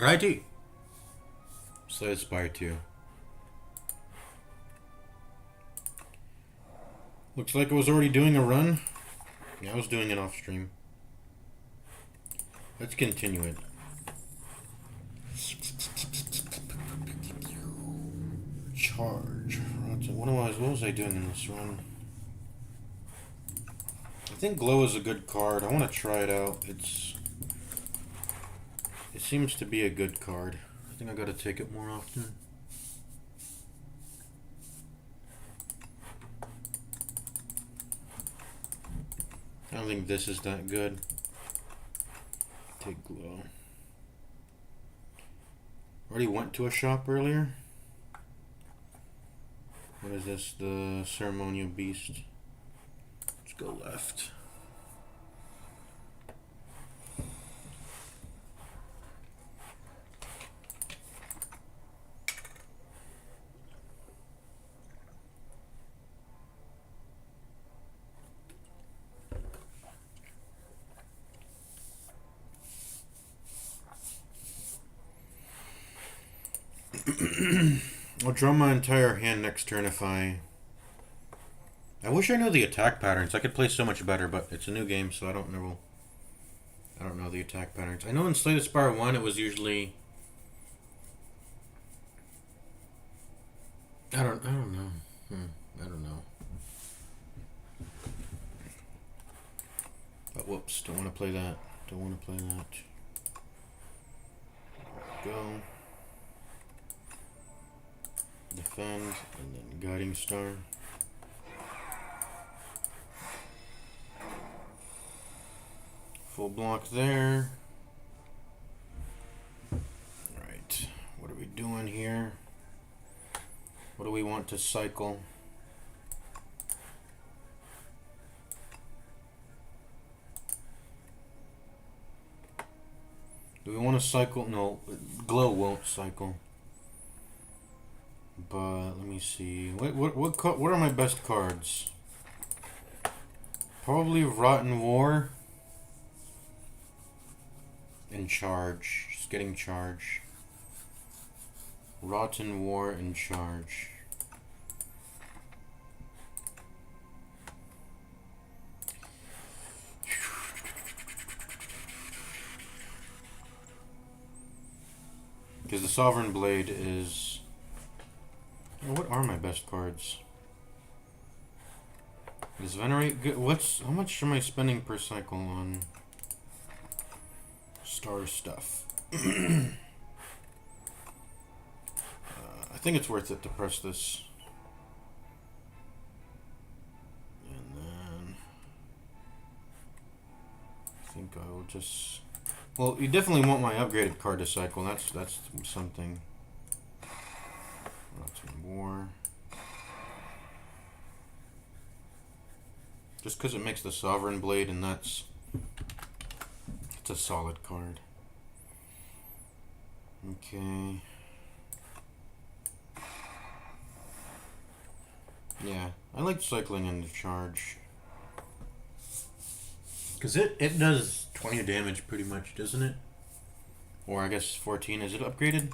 Righty. So Spire 2. Looks like I was already doing a run. Yeah, I was doing it off stream. Let's continue it. Charge. What was I doing in this run? I think Glow is a good card. I want to try it out. It seems to be a good card. I think I got to take it more often. I don't think this is that good. Take Glow. Already went to a shop earlier. What is this? The Ceremonial Beast. Let's go left. I'll draw my entire hand next turn if I wish I knew the attack patterns. I could play so much better, but it's a new game, so I don't know the attack patterns. I know in Slay the Spire 1 it was usually I don't know. I don't know. But whoops, don't want to play that. Don't want to play that. Go. Defend, and then Guiding Star. Full block there. Alright, what are we doing here? What do we want to cycle? Do we want to cycle? No, Glow won't cycle. But let me see. What are my best cards? Probably Rotten War and Charge. Just getting Charge. Rotten War and Charge. Because the Sovereign Blade is... What are my best cards? Is Venerate good? How much am I spending per cycle on star stuff? I think it's worth it to press this. And then I think I will just... Well, you definitely want my upgraded card to cycle. That's something. War. Just because it makes the Sovereign Blade, and it's a solid card. Okay. Yeah, I like cycling into Charge. Because it does 20 damage pretty much, doesn't it? Or I guess 14. Is it upgraded?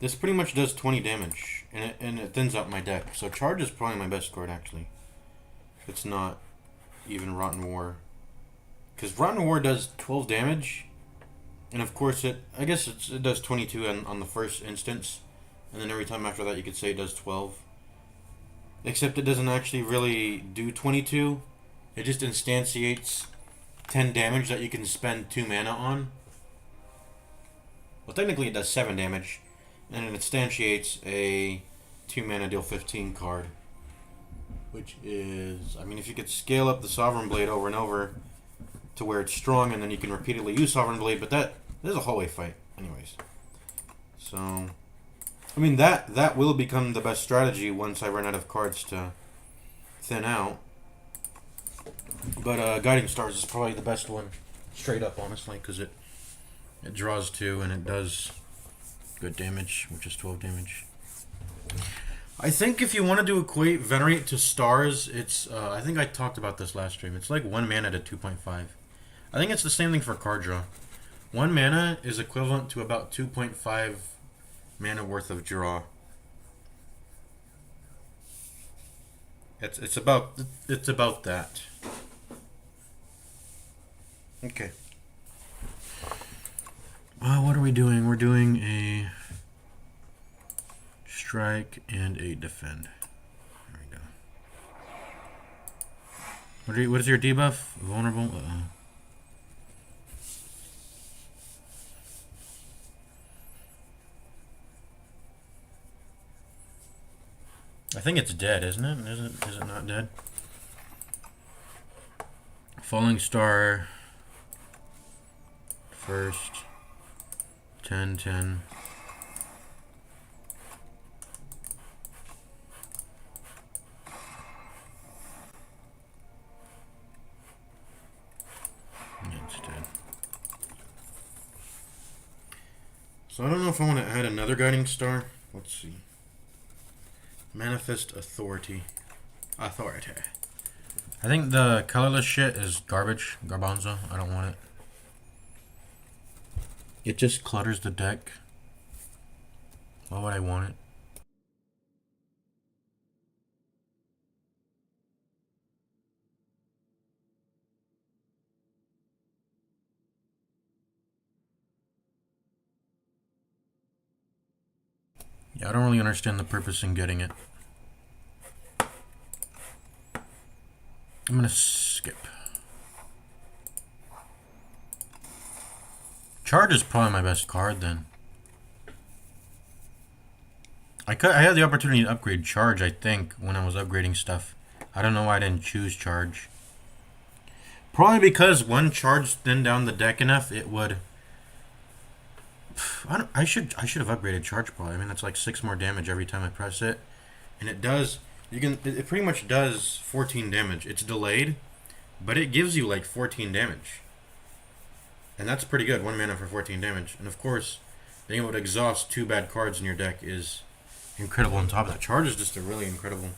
This pretty much does 20 damage, and it thins out my deck. So Charge is probably my best card, actually. It's not even Rotten War. Because Rotten War does 12 damage, and of course it does 22 on the first instance, and then every time after that you could say it does 12. Except it doesn't actually really do 22. It just instantiates 10 damage that you can spend 2 mana on. Well, technically it does 7 damage. And it instantiates a 2 mana deal 15 card. Which is, I mean, if you could scale up the Sovereign Blade over and over to where it's strong, and then you can repeatedly use Sovereign Blade, but that is a hallway fight, anyways. So, I mean, that will become the best strategy once I run out of cards to thin out. But Guiding Stars is probably the best one, straight up, honestly, because it draws 2 and it does good damage, which is 12 damage. I think if you want to equate Venerate to stars, it's, I think I talked about this last stream. It's like 1 mana to 2.5. I think it's the same thing for card draw. 1 mana is equivalent to about 2.5 mana worth of draw. It's about that. Okay. What are we doing? We're doing a strike and a defend. There we go. What is your debuff? Vulnerable? I think it's dead, isn't it? Is it not dead? Falling Star. First. 10-10. It's dead. So I don't know if I want to add another Guiding Star. Let's see. Manifest Authority. I think the colorless shit is garbage. Garbanzo. I don't want it. It just clutters the deck. Why would I want it? Yeah, I don't really understand the purpose in getting it. I'm gonna skip. Charge is probably my best card then. I had the opportunity to upgrade Charge, I think, when I was upgrading stuff. I don't know why I didn't choose Charge. Probably because one Charge thinned down the deck enough, it would. I should have upgraded Charge probably. I mean, that's like 6 more damage every time I press it, and it does. It pretty much does 14 damage. It's delayed, but it gives you like 14 damage. And that's pretty good, 1 mana for 14 damage. And of course, being able to exhaust 2 bad cards in your deck is incredible on top of that. Charge is just a really incredible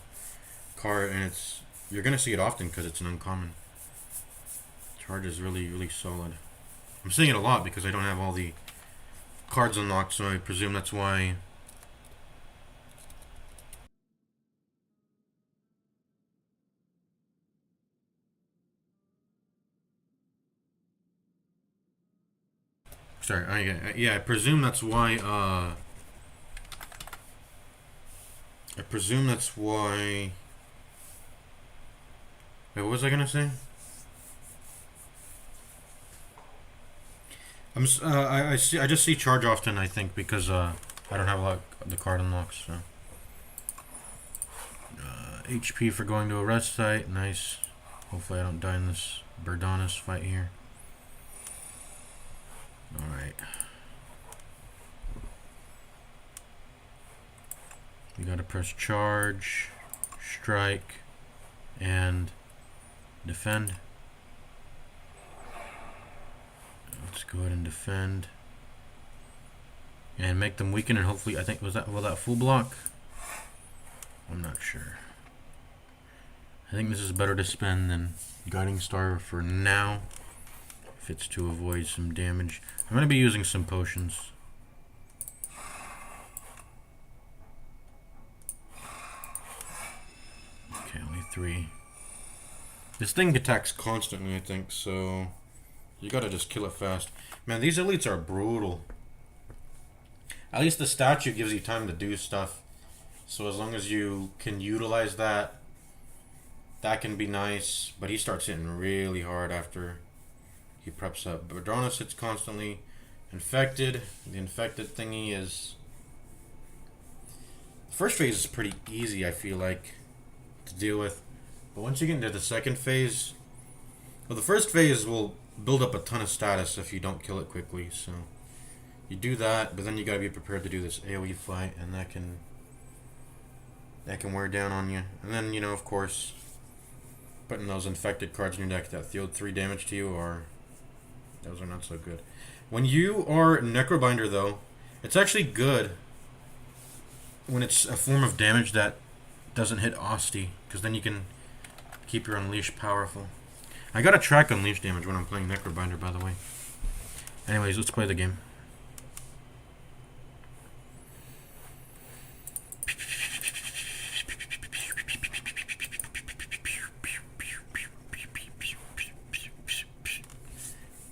card, and you're going to see it often because it's an uncommon. Charge is really, really solid. I'm seeing it a lot because I don't have all the cards unlocked, so I presume that's why. Sorry, I presume that's why, wait, what was I gonna say? I just see Charge often, I think, because, I don't have a lot of the card unlocks, so. HP for going to a rest site, nice. Hopefully I don't die in this Birdonis fight here. Alright. We gotta press Charge, Strike, and Defend. Let's go ahead and defend. And make them weaken, and hopefully, I think, will that full block? I'm not sure. I think this is better to spend than Guiding Star for now, if it's to avoid some damage. I'm going to be using some potions. Okay, only 3. This thing attacks constantly, I think, so you gotta just kill it fast. Man, these elites are brutal. At least the statue gives you time to do stuff. So as long as you can utilize that, that can be nice. But he starts hitting really hard after he preps up. Badronis hits constantly. Infected. The infected thingy is... The first phase is pretty easy, I feel like, to deal with. But once you get into the second phase... Well, the first phase will build up a ton of status if you don't kill it quickly, so... You do that, but then you gotta be prepared to do this AoE fight, and that can wear down on you. And then, you know, of course, putting those infected cards in your deck that deal 3 damage to you those are not so good. When you are Necrobinder, though, it's actually good when it's a form of damage that doesn't hit Asti, because then you can keep your Unleash powerful. I gotta track Unleash damage when I'm playing Necrobinder, by the way. Anyways, let's play the game.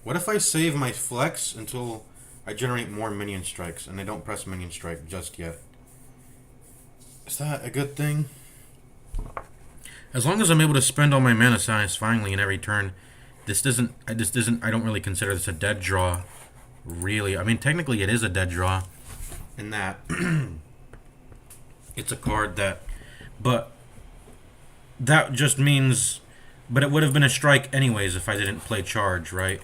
What if I save my flex until I generate more minion strikes and I don't press minion strike just yet? Is that a good thing? As long as I'm able to spend all my mana satisfyingly in every turn, I don't really consider this a dead draw. Really, I mean, technically it is a dead draw in that it's a card that, but that just means, but it would have been a strike anyways if I didn't play charge, right?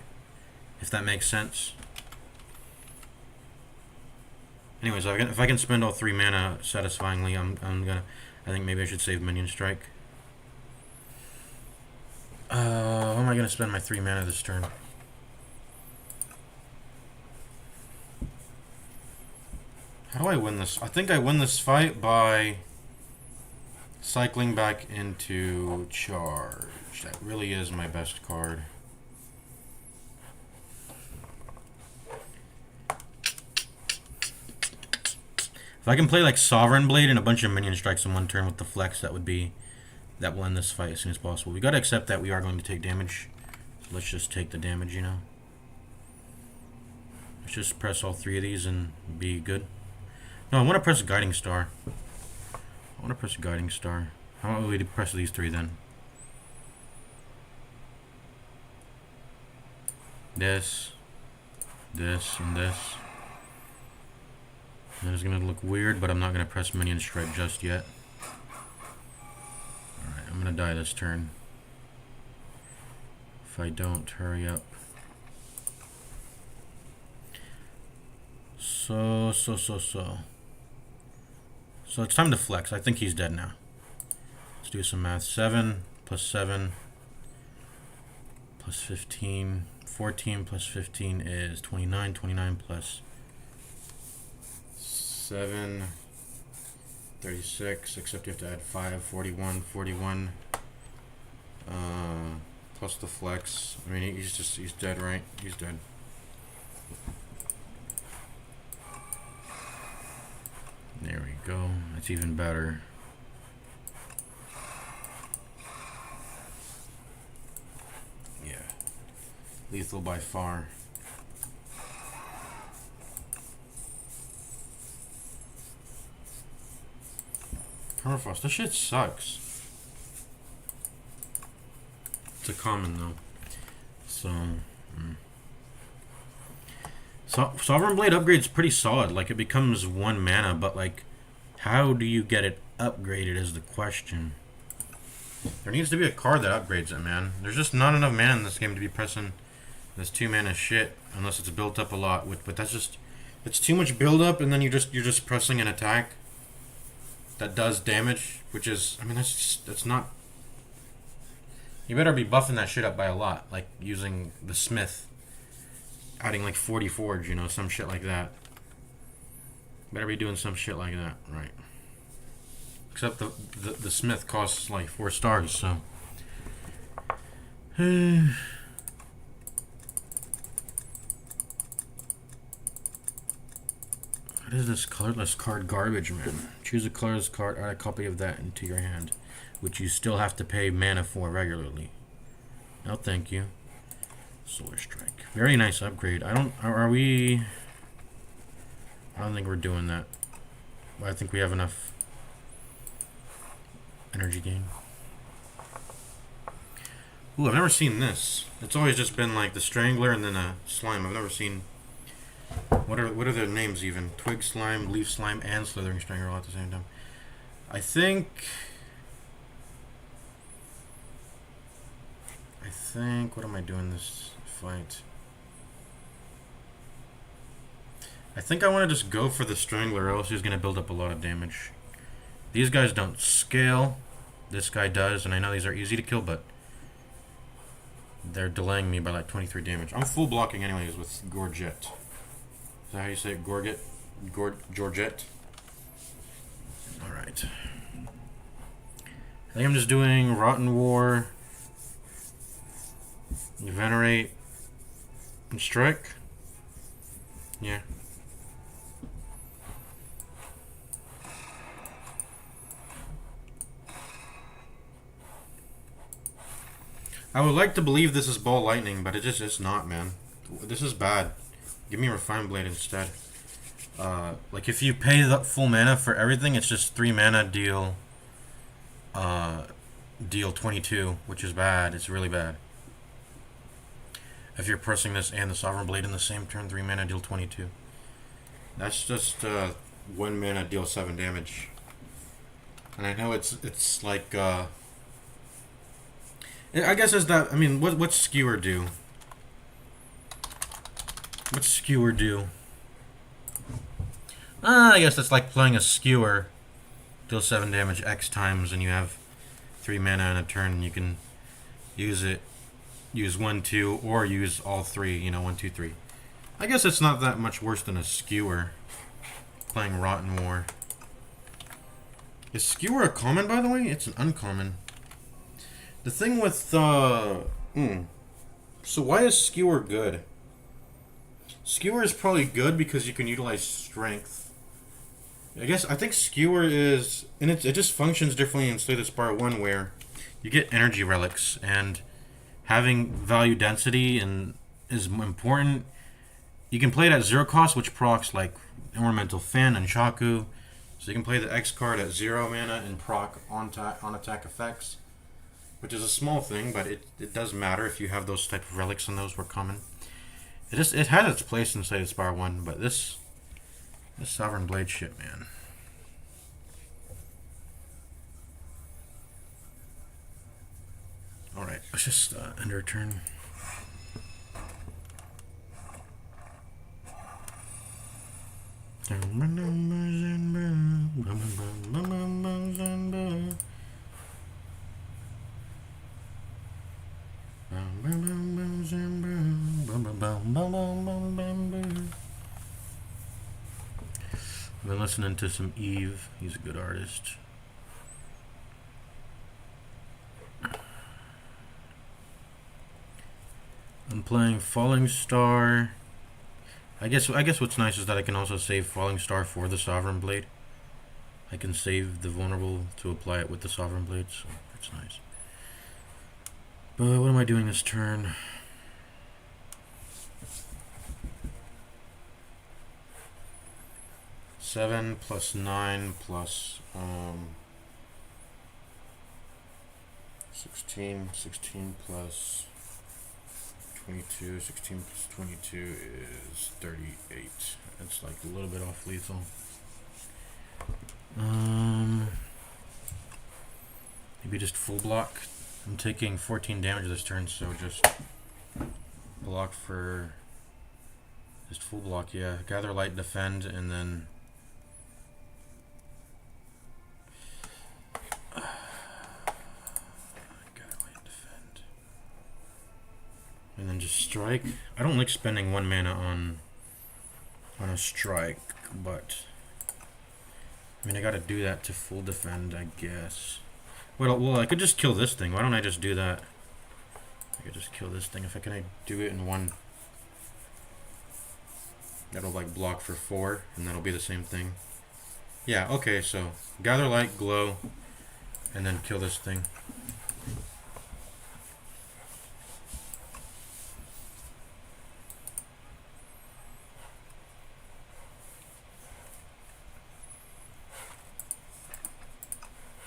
If that makes sense. Anyways, if I can spend all 3 mana satisfyingly, I think maybe I should save minion strike. How am I gonna spend my 3 mana this turn? How do I win this? I think I win this fight by cycling back into charge. That really is my best card. If I can play like Sovereign Blade and a bunch of minion strikes in one turn with the flex, that will end this fight as soon as possible. We gotta accept that we are going to take damage. So let's just take the damage, you know. Let's just press all 3 of these and be good. No, I want to press Guiding Star. I want to press Guiding Star. How about we press these 3 then? This, and this. That is going to look weird, but I'm not going to press Minion Strike just yet. Alright, I'm going to die this turn. If I don't, hurry up. So it's time to flex. I think he's dead now. Let's do some math. 7 plus 7 plus 15. 14 plus 15 is 29. 29 plus 7, 36, except you have to add 5, 41, 41, plus the flex. I mean, he's dead, right? He's dead. There we go. That's even better. Yeah. Lethal by far. Permafrost. This shit sucks. It's a common though. So Sovereign Blade upgrade's pretty solid. Like, it becomes 1 mana, but like, how do you get it upgraded is the question. There needs to be a card that upgrades it, man. There's just not enough mana in this game to be pressing this 2 mana shit unless it's built up a lot. But that's just, it's too much build up, and then you're just pressing an attack that does damage, which is, I mean, that's not. You better be buffing that shit up by a lot, like using the Smith, adding like 40 Forge, you know, some shit like that. Better be doing some shit like that, right? Except the Smith costs like 4 stars, so. What is this colorless card garbage, man? Choose a colorless card, add a copy of that into your hand, which you still have to pay mana for regularly. No, thank you. Solar Strike. Very nice upgrade. I don't think we're doing that. But I think we have enough energy gain. Ooh, I've never seen this. It's always just been like the Strangler and then a Slime. I've never seen. What are their names even? Twig Slime, Leaf Slime, and Slithering Strangler all at the same time. I think. What am I doing this fight? I think I want to just go for the Strangler, or else he's going to build up a lot of damage. These guys don't scale. This guy does, and I know these are easy to kill, but they're delaying me by like 23 damage. I'm full blocking anyways with Gorget. Is that how you say it? Gorget? Georgette? Alright. I think I'm just doing Rotten War, Venerate, and Strike. Yeah. I would like to believe this is Ball Lightning, but it's not, man. This is bad. Give me Refined Blade instead. Like if you pay the full mana for everything, it's just 3 mana deal. Deal 22, which is bad. It's really bad. If you're pressing this and the Sovereign Blade in the same turn, 3 mana deal 22. That's just 1 mana deal 7 damage. And I know it's like I guess it's that. I mean, what's Skewer do? What's Skewer do? I guess it's like playing a Skewer. Deal 7 damage X times, and you have 3 mana in a turn. And you can use it, use 1, 2, or use all 3. You know, 1, 2, 3. I guess it's not that much worse than a Skewer. Playing Rotten War. Is Skewer a common, by the way? It's an uncommon. The thing with so why is Skewer good? Skewer is probably good because you can utilize strength. I think Skewer is, and it just functions differently in Slay the Spire 1, where you get energy relics, and having value density is important. You can play it at 0 cost, which procs like Ornamental Fan and Shaku. So you can play the X card at 0 mana and proc on attack effects, which is a small thing, but it does matter if you have those type of relics, and those were common. It has its place in Slay the Spire 1, but this Sovereign Blade shit, man. Alright, let's just end our turn. I've been listening to some Eve. He's a good artist. I'm playing Falling Star. I guess what's nice is that I can also save Falling Star for the Sovereign Blade. I can save the Vulnerable to apply it with the Sovereign Blade, so that's nice. But what am I doing this turn? Seven plus 9 plus 16 plus 22. 16 plus 22 is 38. That's like a little bit off lethal. Maybe just full block. I'm taking 14 damage this turn, so just block for just full block. Yeah, Gather Light, defend, and then just strike. I don't like spending 1 mana on a strike, but I mean I gotta do that to full defend, I guess. Well, I could just kill this thing. Why don't I just do that? I could just kill this thing. If I can do it in one, that'll like block for 4, and that'll be the same thing. Yeah. Okay. So Gather Light, Glow, and then kill this thing.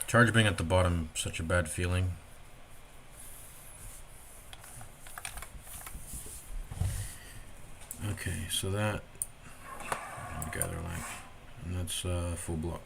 Charge being at the bottom, such a bad feeling. Okay, so that Gather Light, and that's full block.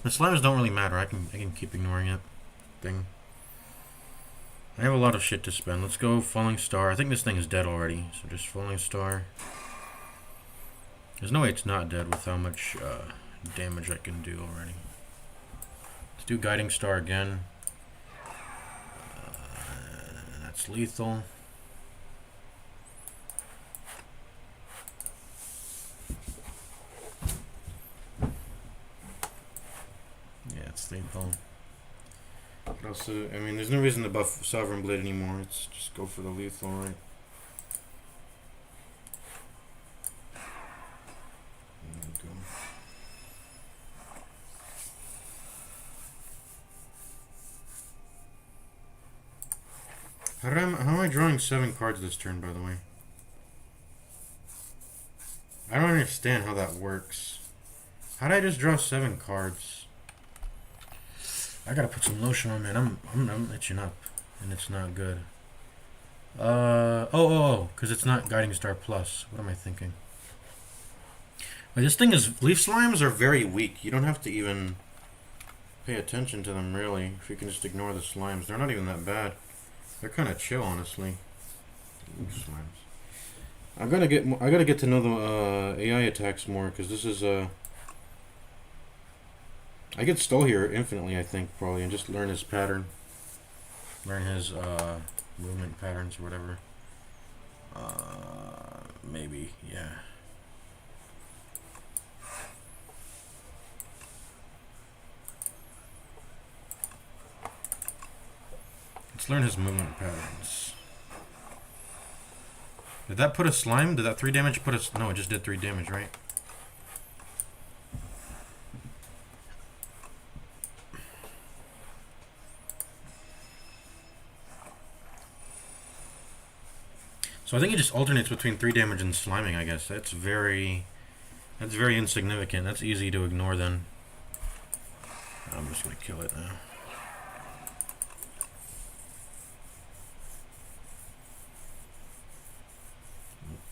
The slams don't really matter. I can keep ignoring it. Thing. I have a lot of shit to spend. Let's go Falling Star. I think this thing is dead already, so just Falling Star. There's no way it's not dead with how much damage I can do already. Let's do Guiding Star again. That's lethal. Yeah, it's lethal. But also, I mean, there's no reason to buff Sovereign Blade anymore. It's just go for the lethal, right? How am I drawing 7 cards this turn, by the way? I don't understand how that works. How did I just draw 7 cards? I gotta put some lotion on, man. I'm itching up, and it's not good. Because it's not Guiding Star Plus. What am I thinking? Like, this thing is, leaf slimes are very weak. You don't have to even pay attention to them, really. If you can just ignore the slimes, they're not even that bad. They're kind of chill, honestly. Leaf slimes. I gotta get to know the AI attacks more, because this is I could stall here infinitely, I think, probably, and just learn his pattern. Learn his movement patterns or whatever. Maybe, yeah. Let's learn his movement patterns. Did that put a slime? Did that 3 damage put us? No, it just did 3 damage, right? So I think it just alternates between 3 damage and sliming, I guess. That's very insignificant. That's easy to ignore then. I'm just gonna kill it now.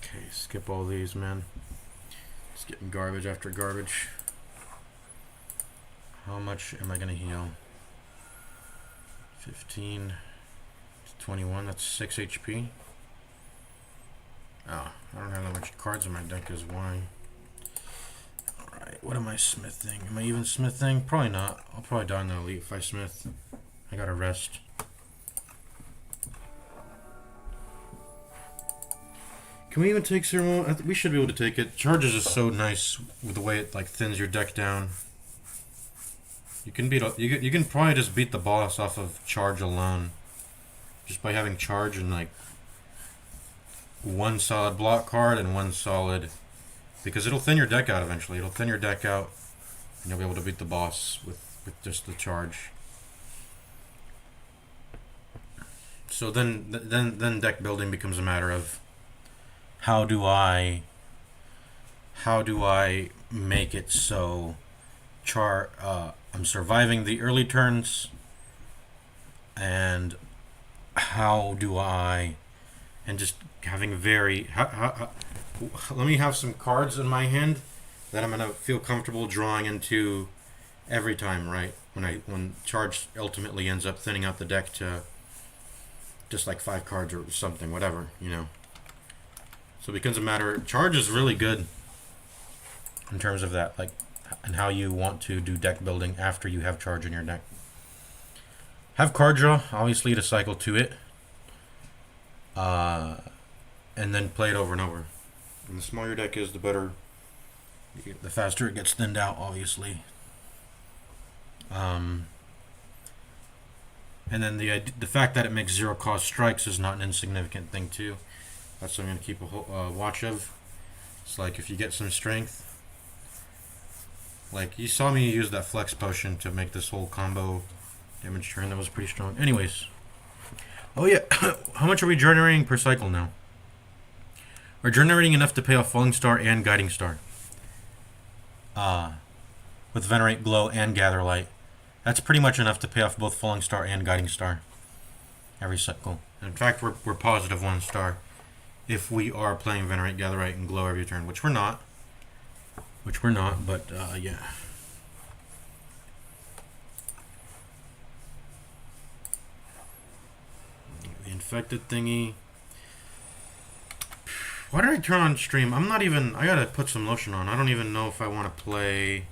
Okay, skip all these, man. Just getting garbage after garbage. How much am I gonna heal? 15 to 21, that's 6 HP. Oh, I don't have that much cards in my deck is why. Alright, what am I smithing? Am I even smithing? Probably not. I'll probably die in the elite if I smith. I gotta rest. Can we even take Ceremonia? We should be able to take it. Charges is so nice with the way it like thins your deck down. You can beat. You can probably just beat the boss off of charge alone, just by having charge and like 1 solid block card and 1 solid, because it'll thin your deck out eventually. It'll thin your deck out, and you'll be able to beat the boss with just the charge. So then deck building becomes a matter of how do I make it so I'm surviving the early turns, and how do I, and just having let me have some cards in my hand that I'm gonna feel comfortable drawing into every time, right? When charge ultimately ends up thinning out the deck to just like 5 cards or something, whatever, you know. So it becomes a matter. Charge is really good in terms of that, like, and how you want to do deck building after you have charge in your deck. Have card draw, obviously, to cycle to it, and then play it over and over. And the smaller your deck is, the better, the faster it gets thinned out, obviously. And then the fact that it makes 0 cost strikes is not an insignificant thing too. That's something I'm going to keep a watch of. It's like if you get some strength, like you saw me use that flex potion to make this whole combo damage turn. That was pretty strong. Anyways, oh yeah, how much are we generating per cycle now? We're generating enough to pay off Falling Star and Guiding Star. With Venerate, Glow, and Gather Light. That's pretty much enough to pay off both Falling Star and Guiding Star every cycle. In fact, we're positive 1 star if we are playing Venerate, Gather Light, and Glow every turn, which we're not. But yeah. The infected thingy. Why did I turn on stream? I'm not even. I gotta put some lotion on. I don't even know if I want to play.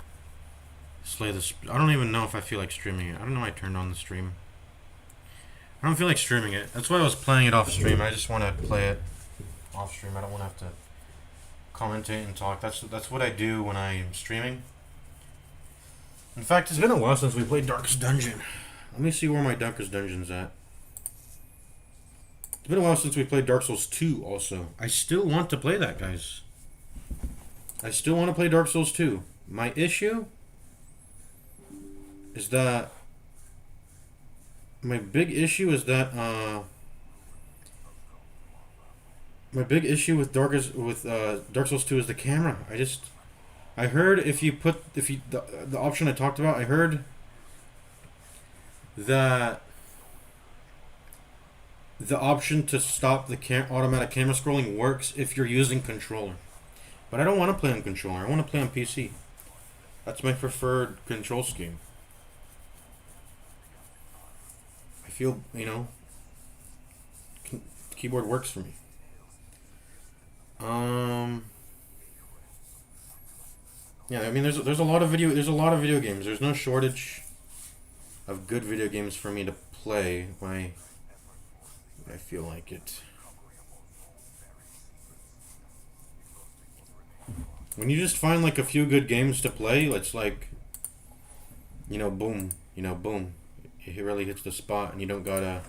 Slay this. I don't even know if I feel like streaming it. I don't know why I turned on the stream. I don't feel like streaming it. That's why I was playing it off stream. I just want to play it off stream. I don't want to have to commentate and talk. That's what I do when I'm streaming. In fact, it's been a while since we played Darkest Dungeon. Let me see where my Darkest Dungeon's at. It's been a while since we played Dark Souls 2 also. I still want to play that, guys. I still want to play Dark Souls 2. My issue is that... My big issue is that, my big issue with Dark Souls 2 is the camera. I heard the option I talked about, I heard that the option to stop the automatic camera scrolling works if you're using controller. But I don't want to play on controller. I want to play on PC. That's my preferred control scheme. I feel, keyboard works for me. Yeah, I mean, there's a lot of video games. There's no shortage of good video games for me to play when I feel like it. When you just find like a few good games to play, it's like, boom, boom. It really hits the spot, and you don't gotta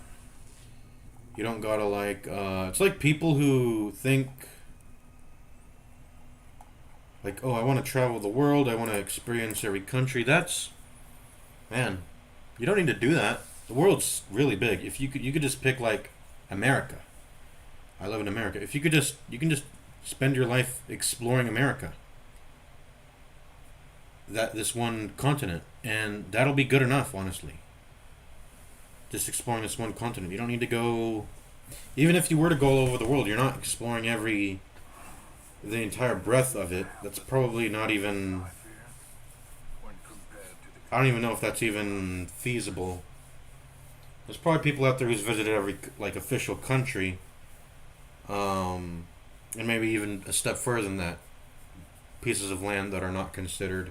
like, it's like people who think like, oh, I want to travel the world, I want to experience every country. Man, you don't need to do that. The world's really big. If you could just pick like America. I live in America. If you can just spend your life exploring America. This one continent, and that'll be good enough, honestly. Just exploring this one continent. You don't need to go... Even if you were to go all over the world, you're not exploring the entire breadth of it. That's probably not even... I don't even know if that's even feasible. There's probably people out there who's visited every, like, official country. And maybe even a step further than that. Pieces of land that are not considered...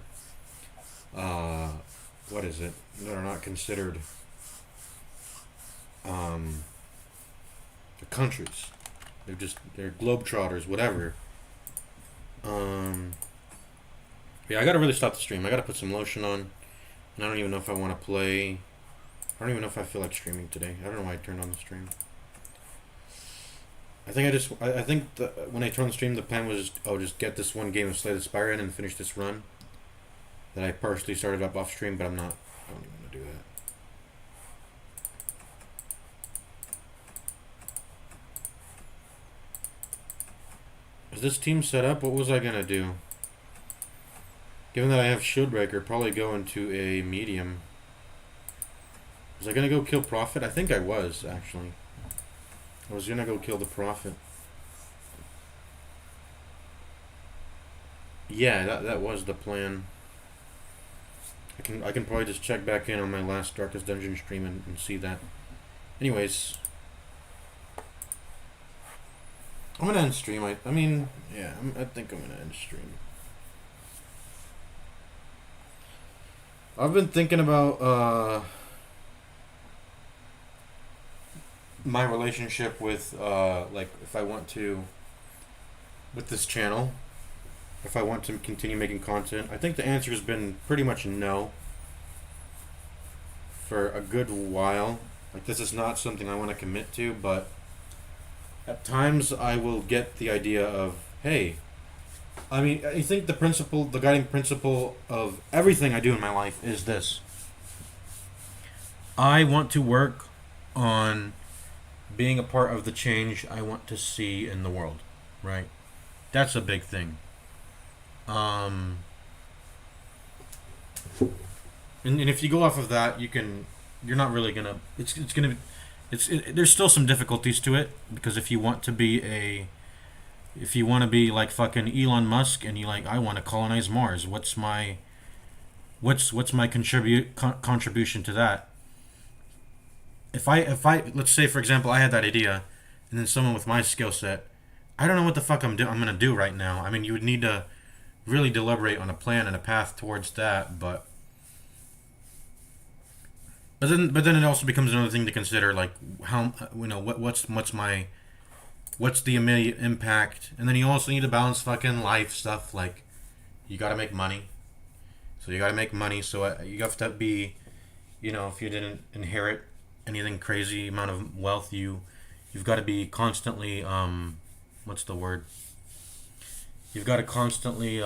what is it? That are not considered... the countries. They're globetrotters, whatever. Yeah, I gotta really stop the stream. I gotta put some lotion on. And I don't even know if I want to play. I don't even know if I feel like streaming today. I don't know why I turned on the stream. I think when I turned on the stream, the plan was, just get this one game of Slay the Spire in and finish this run. That I partially started up off stream, but I don't even want to do that. Is this team set up? What was I gonna do? Given that I have Shieldbreaker, probably go into a medium. Was I gonna go kill Prophet? I think I was, actually. I was gonna go kill the Prophet. Yeah, that was the plan. I can probably just check back in on my last Darkest Dungeon stream and see that. Anyways. I'm gonna end stream. I think I'm gonna end stream. I've been thinking about my relationship with like if I want to with this channel, if I want to continue making content. I think the answer has been pretty much no for a good while. Like, this is not something I want to commit to, but at times I will get the idea of, hey, I mean, I think the guiding principle of everything I do in my life is this. I want to work on being a part of the change I want to see in the world, right? That's a big thing. And if you go off of that, you're not really gonna, there's still some difficulties to it, because if you want to be like fucking Elon Musk and I want to colonize Mars, what's my contribution to that? If I let's say, for example, I had that idea, and then someone with my skill set I don't know what the fuck I'm gonna do right now. I mean, you would need to really deliberate on a plan and a path towards that, but then it also becomes another thing to consider, like how what's the immediate impact, and then you also need to balance fucking life stuff. Like you got to make money, so you got to make money. So you have to be, if you didn't inherit anything crazy amount of wealth, you've got to be constantly what's the word? You've got to constantly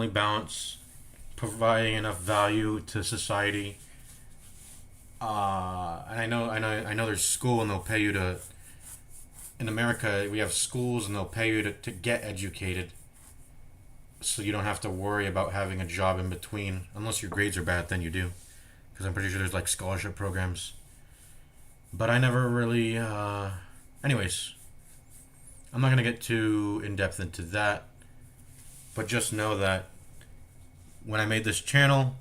balance providing enough value to society. And I know there's school and they'll pay you to. In America, we have schools and they'll pay you to get educated, so you don't have to worry about having a job in between. Unless your grades are bad, then you do, because I'm pretty sure there's like scholarship programs. But I never really. Anyways, I'm not gonna get too in depth into that. But just know that when I made this channel,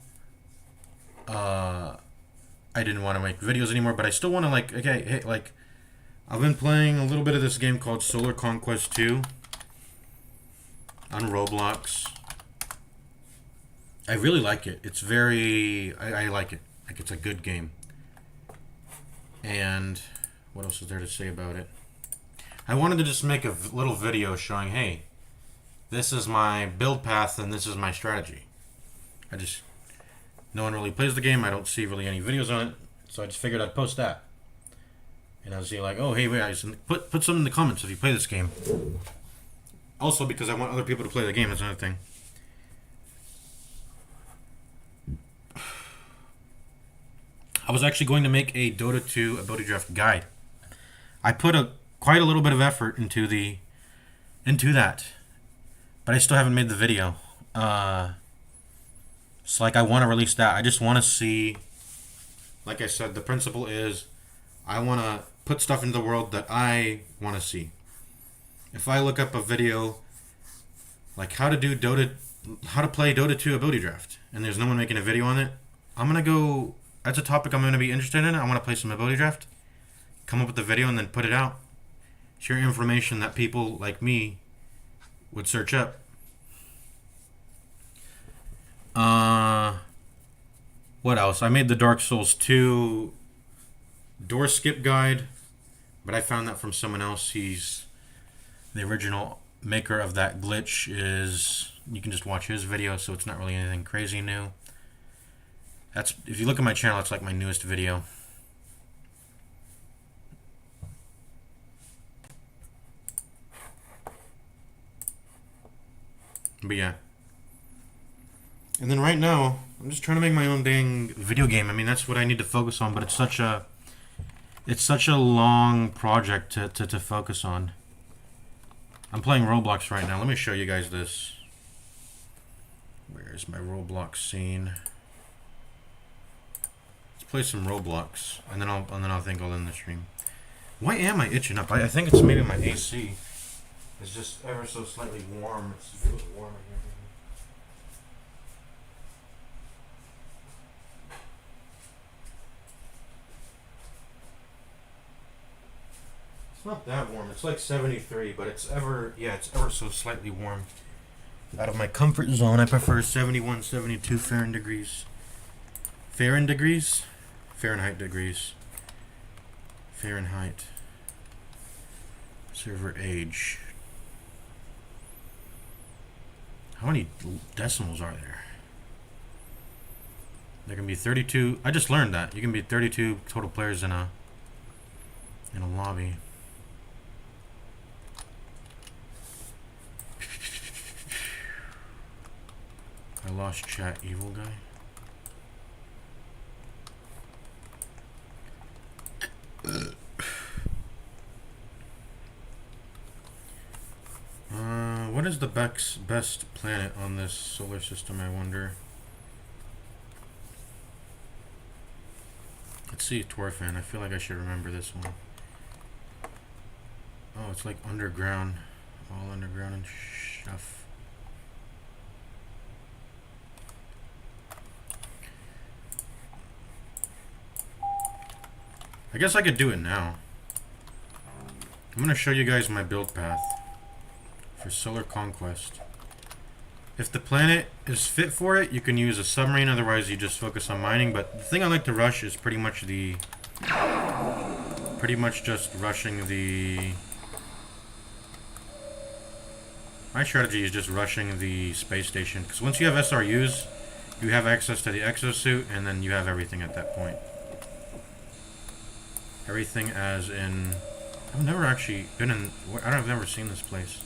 I didn't want to make videos anymore, but I still want to I've been playing a little bit of this game called Solar Conquest 2 on Roblox. I really like it. It's I like it. Like, it's a good game. And what else is there to say about it? I wanted to just make a little video showing, hey, this is my build path and this is my strategy. No one really plays the game. I don't see really any videos on it, so I just figured I'd post that. And I was like, oh, hey, wait, guys, put something in the comments if you play this game. Also, because I want other people to play the game, that's another thing. I was actually going to make a Dota 2 ability draft guide. I put quite a little bit of effort into that, but I still haven't made the video. So I want to release that. I just want to see, like I said, the principle is I want to put stuff into the world that I want to see. If I look up a video like how to play Dota 2 ability draft, and there's no one making a video on it, that's a topic I'm going to be interested in. I want to play some ability draft, come up with the video, and then put it out. Share information that people like me would search up. What else? I made the Dark Souls 2 door skip guide, but I found that from someone else. He's the original maker of that glitch. You can just watch his video, so it's not really anything crazy new. If you look at my channel, it's like my newest video. But yeah. And then right now, I'm just trying to make my own dang video game. I mean, that's what I need to focus on, but it's such a long project to focus on. I'm playing Roblox right now. Let me show you guys this. Where's my Roblox scene? Let's play some Roblox, and then I think I'll end the stream. Why am I itching up? I think it's maybe my AC. It's just ever so slightly warm. It feels warm in here. It's not that warm. It's like 73, but it's ever so slightly warm. Out of my comfort zone, I prefer 71, 72 Fahrenheit degrees. Fahrenheit degrees. Fahrenheit. Server age. How many decimals are there? There can be 32. I just learned that. You can be 32 total players in a lobby. I lost chat, evil guy. What is the best planet on this solar system, I wonder? Let's see, Torfan. I feel like I should remember this one. Oh, it's like underground. All underground and stuff. I guess I could do it now. I'm going to show you guys my build path for Solar Conquest. If the planet is fit for it, you can use a submarine, otherwise you just focus on mining. But the thing I like to rush is pretty much just rushing the... My strategy is just rushing the space station, because once you have SRUs, you have access to the exosuit, and then you have everything at that point. Everything as in... I've never actually been in... I've never seen this place.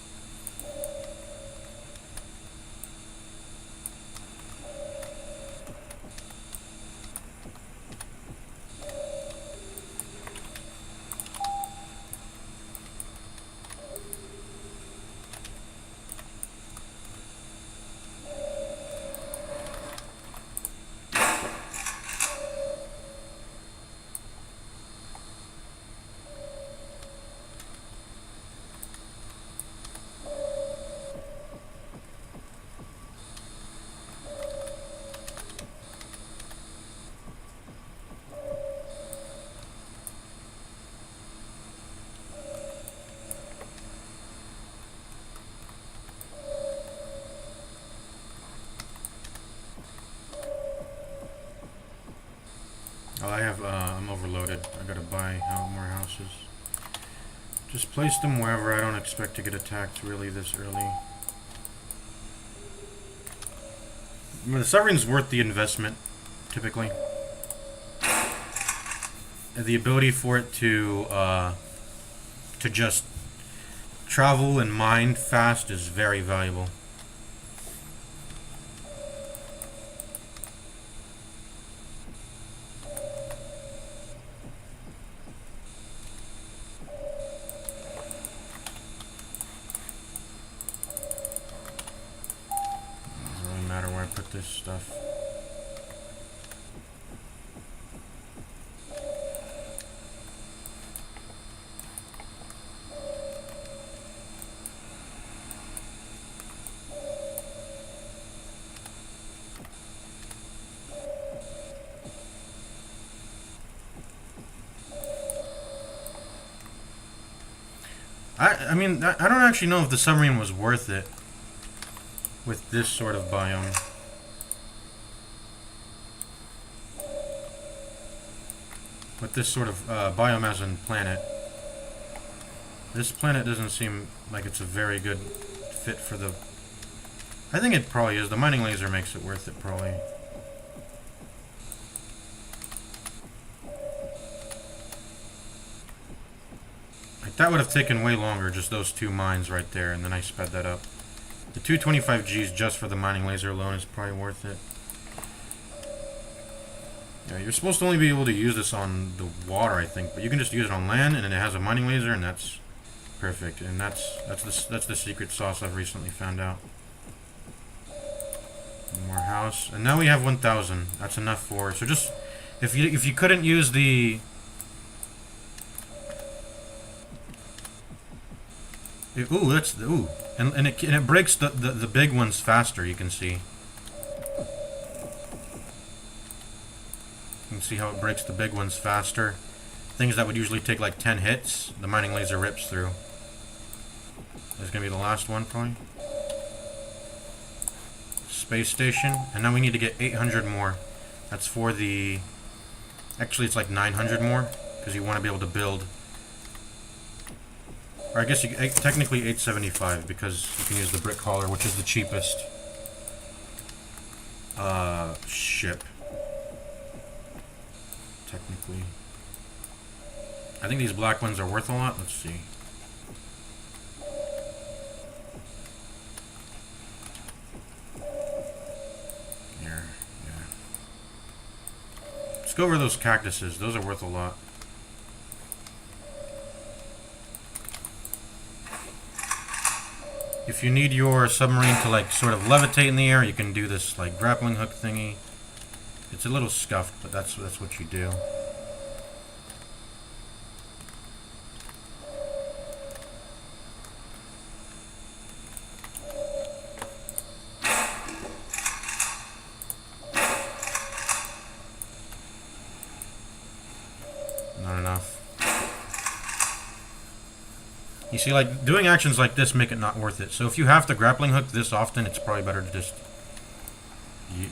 Oh, I'm overloaded. I gotta buy more houses. Just place them wherever. I don't expect to get attacked really this early. I mean, the submarine's worth the investment, typically. And the ability for it to just travel and mine fast is very valuable. This stuff. I mean, I don't actually know if the submarine was worth it with this sort of biome. With this sort of biome as in planet. This planet doesn't seem like it's a very good fit for the... I think it probably is. The mining laser makes it worth it, probably. Like, that would have taken way longer, just those two mines right there, and then I sped that up. The 225Gs just for the mining laser alone is probably worth it. Yeah, you're supposed to only be able to use this on the water, I think, but you can just use it on land, and then it has a mining laser, and that's perfect. And that's the secret sauce I've recently found out. One more house, and now we have 1,000. That's enough for... So just if you couldn't use the... Ooh, that's ooh, and it breaks the big ones faster. You can see. You can see how it breaks the big ones faster. Things that would usually take like 10 hits, the mining laser rips through. That's gonna be the last one, probably. Space station, and now we need to get 800 more. That's for the... Actually, it's like 900 more, because you want to be able to build... Or I guess you technically 875, because you can use the brick hauler, which is the cheapest ship. Technically. I think these black ones are worth a lot. Let's see. Here, yeah. Let's go over those cactuses. Those are worth a lot. If you need your submarine to like sort of levitate in the air, you can do this like grappling hook thingy. It's a little scuffed, but that's what you do. Not enough. You see, like, doing actions like this make it not worth it. So if you have to grappling hook this often, it's probably better to just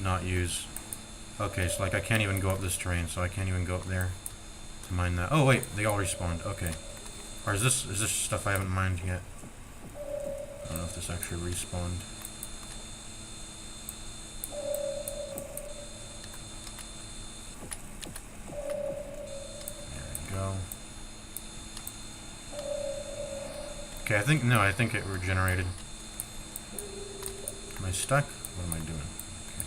not use. Okay, so like I can't even go up this terrain, so I can't even go up there to mine that. Oh wait, they all respawned. Okay. Or is this stuff I haven't mined yet? I don't know if this actually respawned. There we go. Okay, I think it regenerated. Am I stuck? What am I doing? Okay.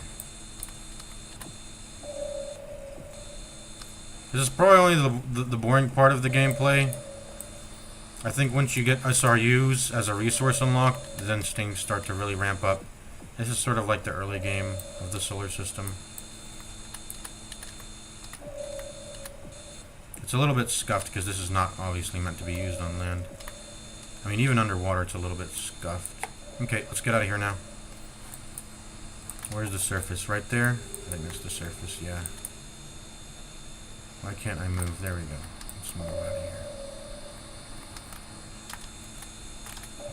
This is probably only the boring part of the gameplay. I think once you get SRUs as a resource unlocked, then things start to really ramp up. This is sort of like the early game of the solar system. It's a little bit scuffed because this is not obviously meant to be used on land. I mean, even underwater, it's a little bit scuffed. Okay, let's get out of here now. Where's the surface? Right there? I think that's the surface, yeah. Why can't I move? There we go. Let's move out of here.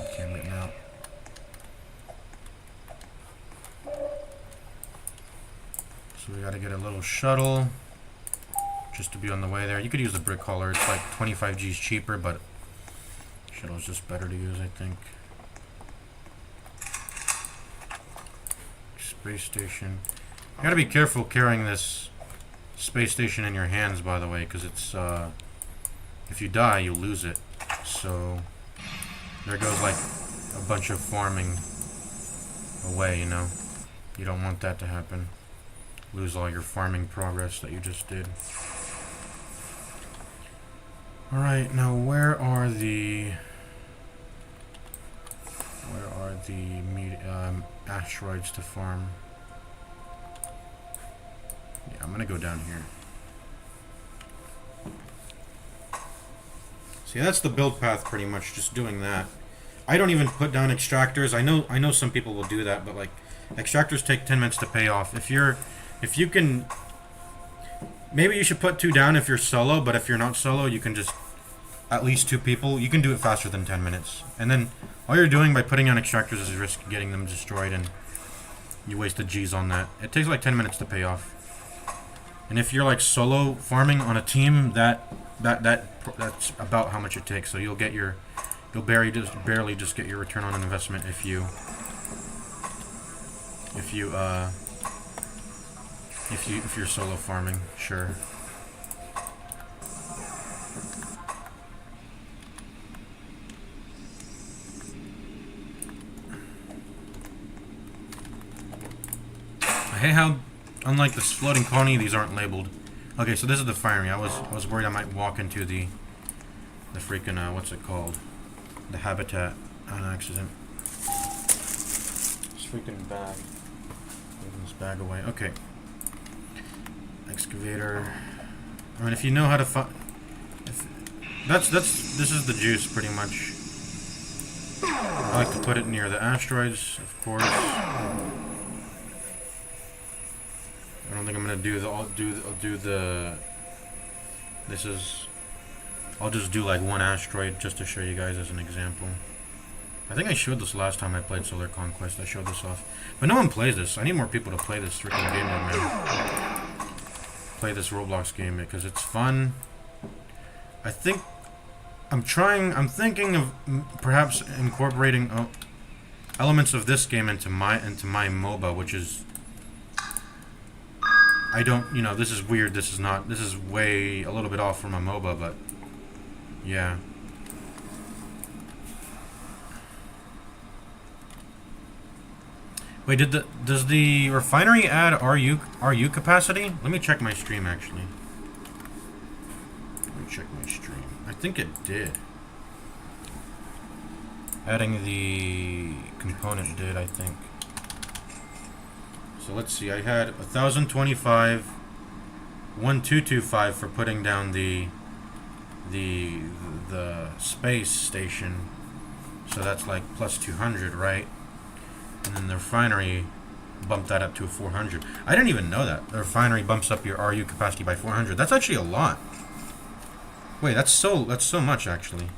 I can't get out. So we gotta get a little shuttle just to be on the way there. You could use the brick hauler. It's like 25 G's cheaper, but shuttle's just better to use, I think. Space station. You gotta be careful carrying this space station in your hands, by the way, because it's if you die, you lose it. So there goes like a bunch of farming away, you know. You don't want that to happen. Lose all your farming progress that you just did. Alright, now where are the asteroids to farm? Yeah, I'm gonna go down here. See, that's the build path pretty much, just doing that. I don't even put down extractors. I know some people will do that, but like extractors take 10 minutes to pay off. If you can, maybe you should put 2 down if you're solo, but if you're not solo, you can just at least 2 people. You can do it faster than 10 minutes. And then all you're doing by putting on extractors is risk getting them destroyed, and you wasted G's on that. It takes like 10 minutes to pay off. And if you're like solo farming on a team, that's about how much it takes. So you'll barely just get your return on investment if you're solo farming, sure. I hate how, unlike this floating colony, these aren't labeled. Okay, so this is the firing. I was worried I might walk into the freaking what's it called? The habitat on accident. This freaking bag. Moving this bag away. Okay. Excavator. I mean, if you know how to this is the juice pretty much. I like to put it near the asteroids, of course. I don't think I'm gonna I'll just do like one asteroid just to show you guys as an example. I think I showed this last time I played Solar Conquest. I showed this off, but no one plays this. I need more people to play this freaking game mode, man. Play this Roblox game because it's fun. I'm thinking of perhaps incorporating elements of this game into my MOBA, which is, this is weird. This is way a little bit off from a MOBA, but yeah. Wait, does the refinery add RU capacity? Let me check my stream actually. Let me check my stream. I think it did. Adding the component did, I think. So let's see. I had 1,025, 1,225 for putting down the space station. So that's like plus 200, right? And then the refinery bumped that up to 400. I didn't even know that. The refinery bumps up your RU capacity by 400. That's actually a lot. Wait, that's so much actually.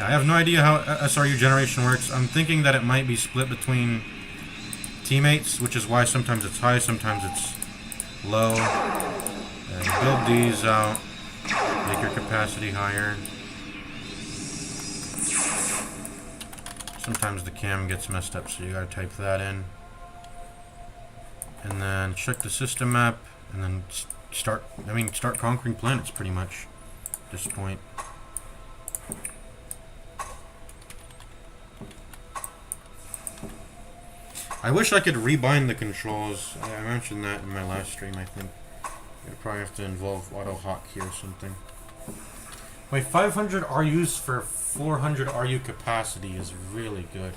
I have no idea how SRU generation works. I'm thinking that it might be split between teammates, which is why sometimes it's high, sometimes it's low. And build these out, make your capacity higher. Sometimes the cam gets messed up, so you gotta type that in. And then check the system map, and then start conquering planets pretty much at this point. I wish I could rebind the controls. I mentioned that in my last stream, I think. I'd probably have to involve auto hock here or something. Wait, 500 RUs for 400 RU capacity is really good.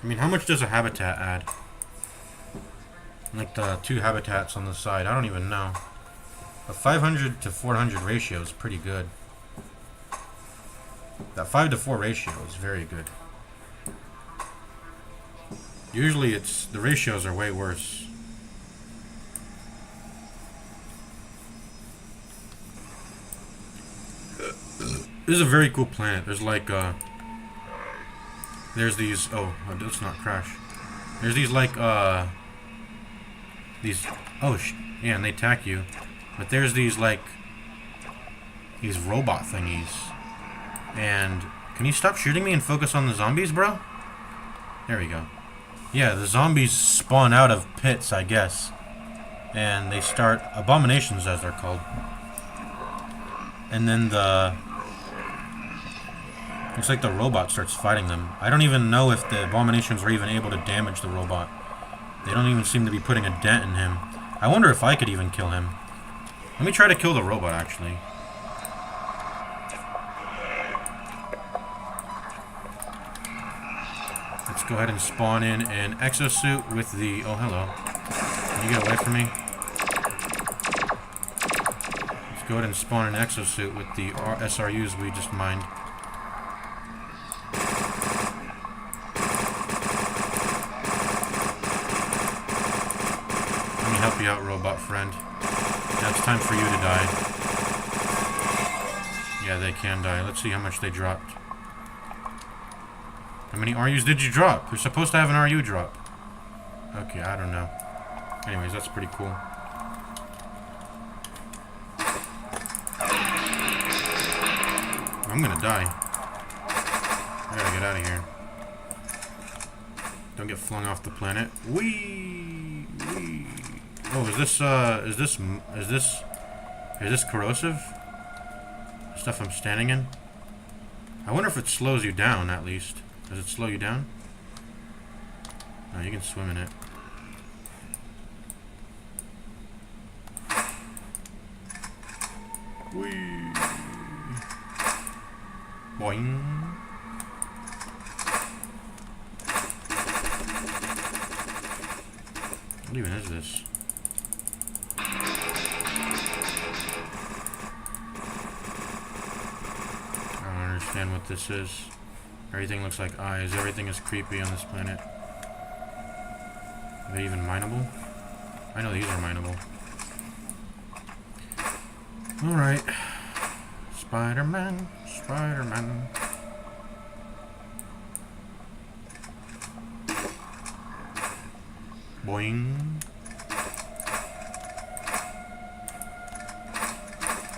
I mean, how much does a habitat add? Like the 2 habitats on the side, I don't even know. A 500 to 400 ratio is pretty good. That 5 to 4 ratio is very good. Usually the ratios are way worse. This is a very cool planet. There's like, there's these, oh, let's not crash. There's these like, yeah, and they attack you. But there's these like, these robot thingies. And, can you stop shooting me and focus on the zombies, bro? There we go. Yeah, the zombies spawn out of pits, I guess. And they start abominations, as they're called. And then looks like the robot starts fighting them. I don't even know if the abominations were even able to damage the robot. They don't even seem to be putting a dent in him. I wonder if I could even kill him. Let me try to kill the robot, actually. Let's go ahead and spawn in an exosuit with the... Oh, hello. Can you get away from me? Let's go ahead and spawn an exosuit with the SRUs we just mined. Let me help you out, robot friend. Now it's time for you to die. Yeah, they can die. Let's see how much they dropped. How many RUs did you drop? You're supposed to have an RU drop. Okay, I don't know. Anyways, that's pretty cool. I'm gonna die. I gotta get out of here. Don't get flung off the planet. Whee! Whee! Oh, is this corrosive? Stuff I'm standing in? I wonder if it slows you down, at least. Does it slow you down? No, you can swim in it. Whee! Boing! What even is this? I don't understand what this is. Everything looks like eyes. Everything is creepy on this planet. Are they even mineable? I know these are mineable. Alright. Spider-Man. Spider-Man. Boing.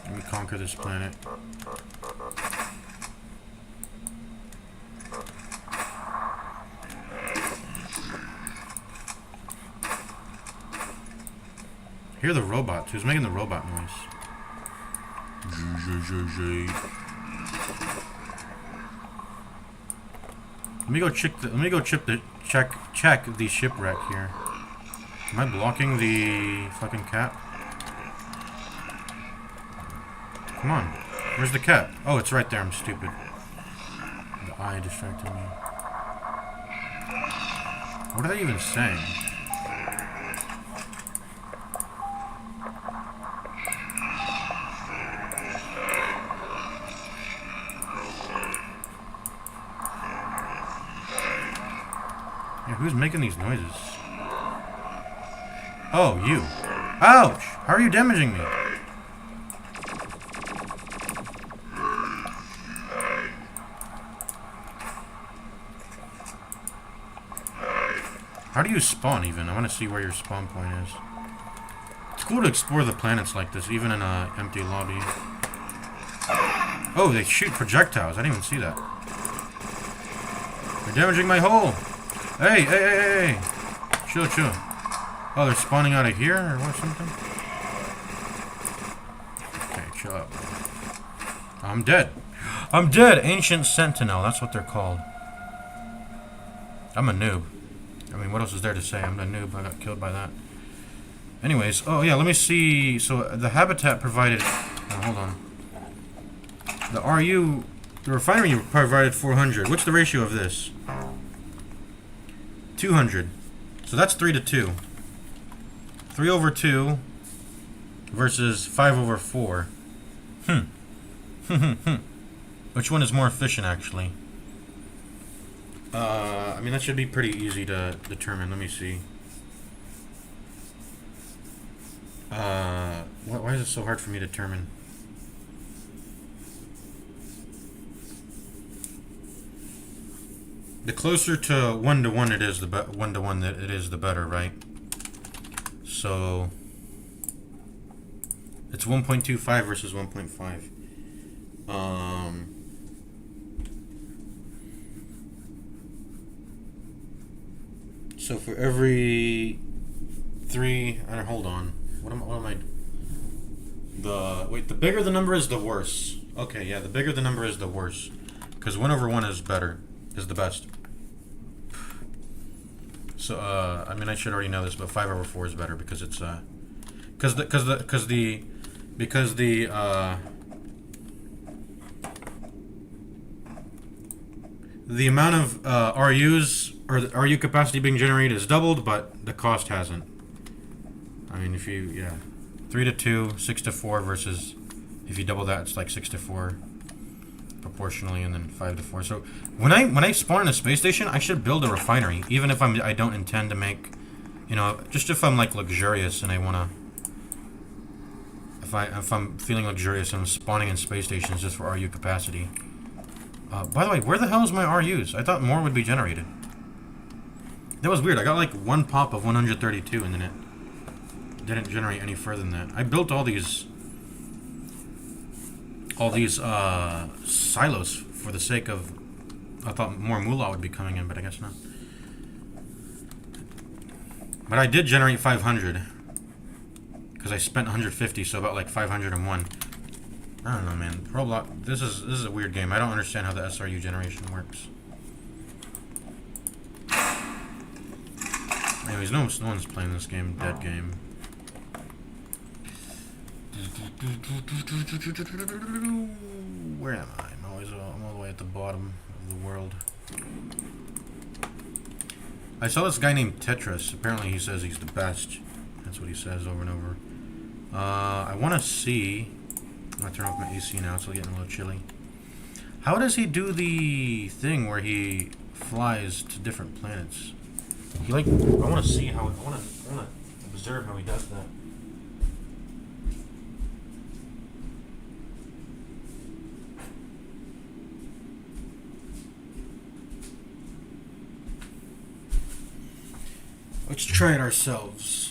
Let me conquer this planet. Hear the robots. Who's making the robot noise? Let me go check the shipwreck here. Am I blocking the fucking cap? Come on. Where's the cap? Oh, it's right there. I'm stupid. The eye distracted me. What are they even saying? Who's making these noises? Oh, you. Ouch! How are you damaging me? How do you spawn even? I want to see where your spawn point is. It's cool to explore the planets like this, even in an empty lobby. Oh, they shoot projectiles. I didn't even see that. They're damaging my hull. Hey, hey, hey, hey, hey. Chill, chill. Oh, they're spawning out of here or what, something? Okay, chill out. I'm dead. I'm dead. Ancient Sentinel. That's what they're called. I'm a noob. I mean, what else is there to say? I'm a noob. I got killed by that. Anyways, oh yeah, let me see. So the habitat provided. Oh, hold on. The RU, the refinery provided 400. What's the ratio of this? 200. So that's 3 to 2. 3 over 2 versus 5 over 4. Which one is more efficient, actually? I mean, that should be pretty easy to determine. Let me see. Why is it so hard for me to determine? The closer to 1-to-1 it is, the 1-to-1 that it is, the better, right? So it's 1.25 versus 1.5. So for every 3, hold on. What am I? The bigger the number is, the worse. Okay, yeah, the bigger the number is, the worse. Because 1 over 1 is better, is the best. So I mean, I should already know this, but 5 over 4 is better because it's the amount of RUs or the RU capacity being generated is doubled, but the cost hasn't. I mean, if you 3 to 2, 6 to 4 versus if you double that, it's like 6 to 4 proportionally, and then 5 to 4. So when I spawn in a space station, I should build a refinery, even if I don't intend to make, just if I'm like luxurious and I wanna. If I'm feeling luxurious and I'm spawning in space stations just for RU capacity. By the way, where the hell is my RUs? I thought more would be generated. That was weird. I got like 1 pop of 132 and then it didn't generate any further than that. I built all these silos for the sake of, I thought more moolah would be coming in, but I guess not. But I did generate 500 because I spent 150, so about like 501. I don't know, man. Roblox. This is a weird game. I don't understand how the SRU generation works. Anyways, no one's playing this game. Dead game. Where am I? I'm all the way at the bottom of the world. I saw this guy named Tetris. Apparently he says he's the best. That's what he says over and over. I want to see. I'm going to turn off my AC now, so it's getting a little chilly. How does he do the thing where he flies to different planets? I want to see how. I want to observe how he does that. Let's try it ourselves.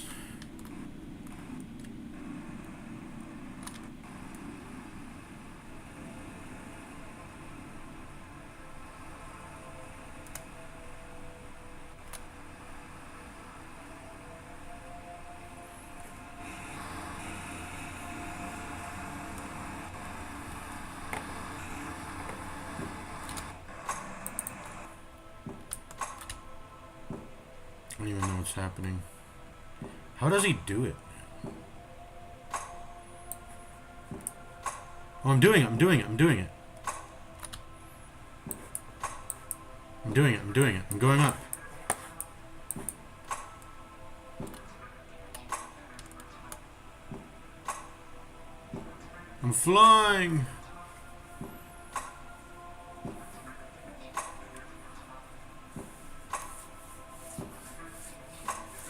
I don't even know what's happening. How does he do it? Oh, I'm doing it. I'm going up. I'm flying.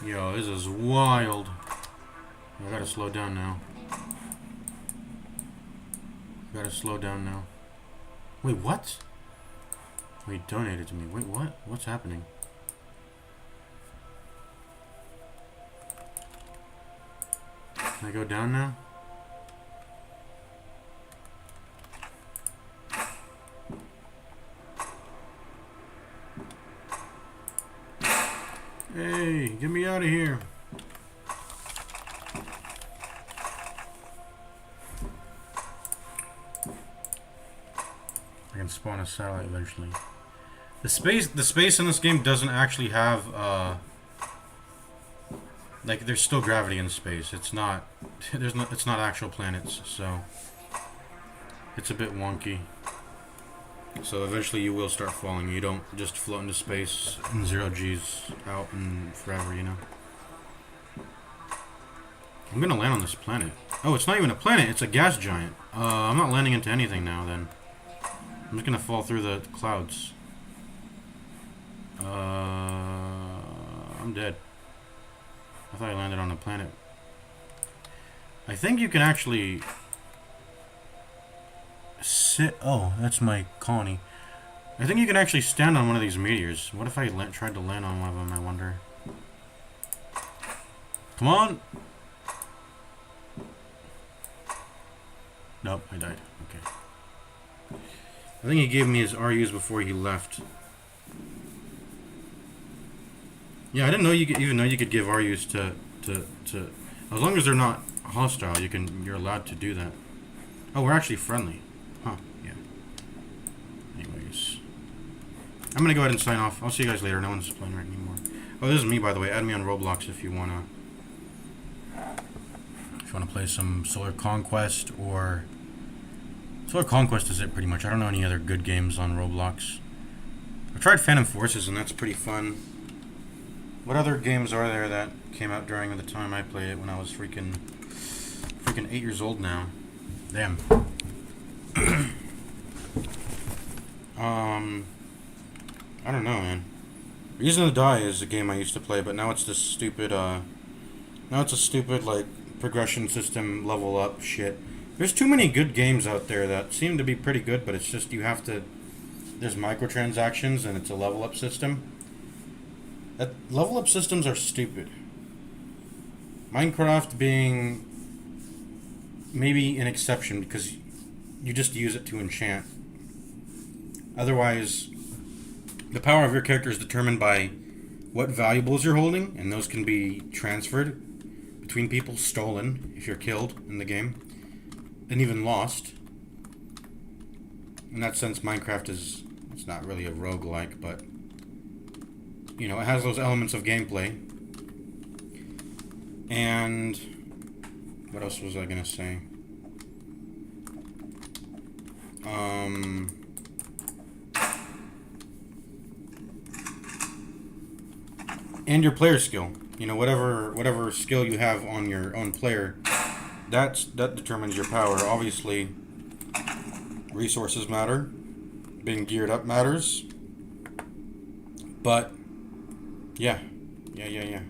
Yo, this is wild. I gotta slow down now. Wait, what? Oh, he donated to me. Wait, what? What's happening? Can I go down now? Hey, get me out of here. I can spawn a satellite eventually. The space in this game doesn't actually have like there's still gravity in space. It's not it's not actual planets, so it's a bit wonky. So eventually you will start falling. You don't just float into space in 0 G's out and forever, you know. I'm gonna land on this planet. Oh, it's not even a planet, it's a gas giant. I'm not landing into anything now then. I'm just gonna fall through the clouds. I'm dead. I thought I landed on a planet. I think you can actually sit. Oh, that's my colony. I think you can actually stand on one of these meteors. What if I tried to land on one of them, I wonder? Come on! Nope, I died. Okay. I think he gave me his RUs before he left. Yeah, I didn't know you could even know you could give RUs to as long as they're not hostile, you're allowed to do that. Oh, we're actually friendly. Huh, yeah. Anyways. I'm gonna go ahead and sign off. I'll see you guys later. No one's playing right anymore. Oh, this is me, by the way. Add me on Roblox if you wanna play some Solar Conquest or Solar Conquest is it pretty much. I don't know any other good games on Roblox. I've tried Phantom Forces and that's pretty fun. What other games are there that came out during the time I played it when I was freaking 8 years old now? Damn. I don't know, man. Reason to Die is a game I used to play, but now it's this stupid, now it's a stupid, like, progression system, level up shit. There's too many good games out there that seem to be pretty good, but it's just you have to... There's microtransactions and it's a level up system. Level up systems are stupid. Minecraft being maybe an exception because you just use it to enchant. Otherwise, the power of your character is determined by what valuables you're holding, and those can be transferred between people, stolen if you're killed in the game, and even lost. In that sense, Minecraft it's not really a roguelike, but you know, it has those elements of gameplay. And what else was I gonna say? And your player skill. You know, whatever skill you have on your own player, that determines your power. Obviously, resources matter. Being geared up matters. But yeah. I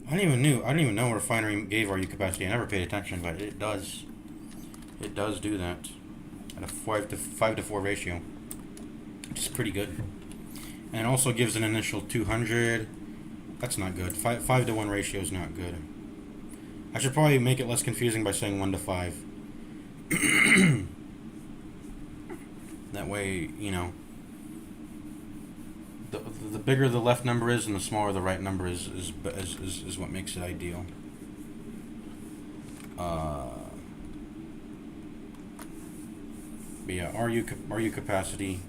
don't even know refinery gave RU capacity. I never paid attention, but it does. It does do that at a 5 to 4 ratio, which is pretty good. And it also gives an initial 200. That's not good. 5 to 1 ratio is not good. I should probably make it less confusing by saying 1 to 5. That way, you know, the bigger the left number is and the smaller the right number is what makes it ideal. But yeah, RU capacity.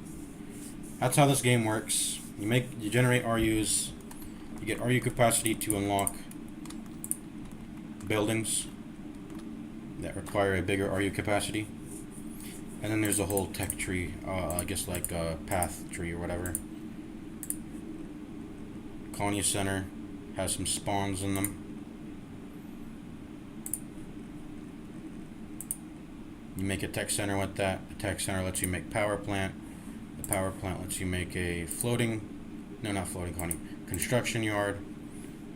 That's how this game works. You generate RUs. You get RU capacity to unlock buildings that require a bigger RU capacity. And then there's a whole tech tree, I guess like a path tree or whatever. Colony Center has some spawns in them. You make a tech center with that. The tech center lets you make power plant. The power plant lets you make a construction yard.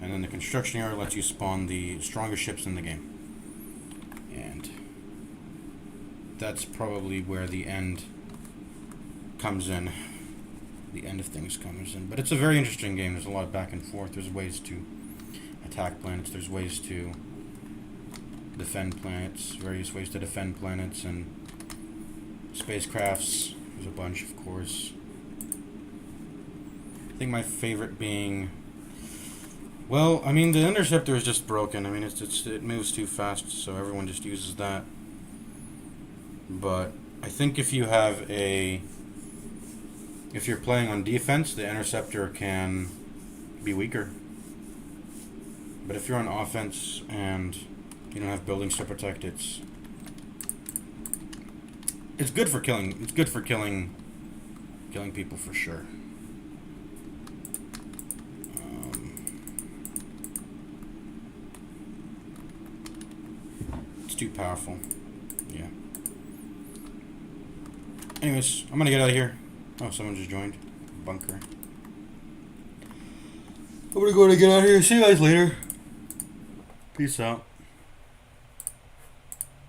And then the construction yard lets you spawn the strongest ships in the game. And that's probably where the end comes in. The end of things comes in. But it's a very interesting game. There's a lot of back and forth. There's ways to attack planets. There's ways to defend planets, various ways to defend planets, and spacecrafts. There's a bunch, of course. I think my favorite being, well, I mean, the interceptor is just broken. I mean, it moves too fast, so everyone just uses that. But I think if you're playing on defense, the interceptor can be weaker. But if you're on offense and you don't have buildings to protect, it's good for killing. It's good for killing people for sure. It's too powerful. Yeah. Anyways, I'm gonna get out of here. Oh, someone just joined. Bunker. I'm gonna go and get out of here. See you guys later. Peace out.